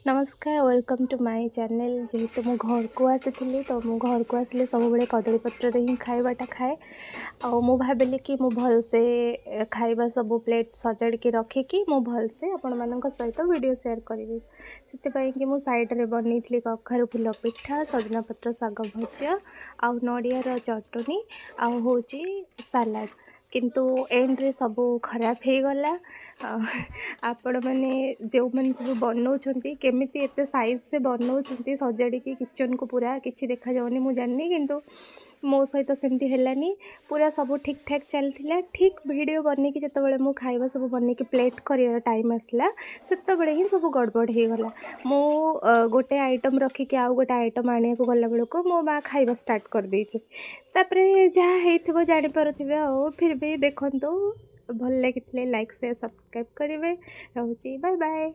नमस्कार welcome to my channel. जेहेतु मु घर को आसी तो मु घर को आसले सब बड़े कदली पत्र ही खाइबाटा खाए मु भाविली कि मु भलसे खाइबा सब प्लेट सजाड़ के रखिकी मु भलसे आपण मानक सहित वीडियो शेयर करी से कि मु साइड रे बनी कखारु फूल पिठा सजना पत्र साग भजा आ नड़ियार चटनी आ होची सालाड किंतु एंड रे सब खराब हो गला। आपण मैंने जो मैंने सब बनाऊँच केमिति एते साइज से बनाऊँच सजाड़ी किचन को पूरा किसी देखा जाऊनी मुझे जानी किंतु मो सहित सेमती हेलानी पूरा सब ठीक ठाक चलता। ठीक वीडियो बन के जिते मु खाइबा सब बन के प्लेट कर टाइम आसला से ही सब गड़बड़ हो गला। मु गोटे आइटम रखिक आउ गोटे आइटम आने को गला बेलू मो माँ खाइबा स्टार्ट कर देछि। तापरे जहाँ हो जानीपारे फिर भी देखो भल लगी लाइक शेयर सब्सक्राइब करेंगे। रोची बाय बाय।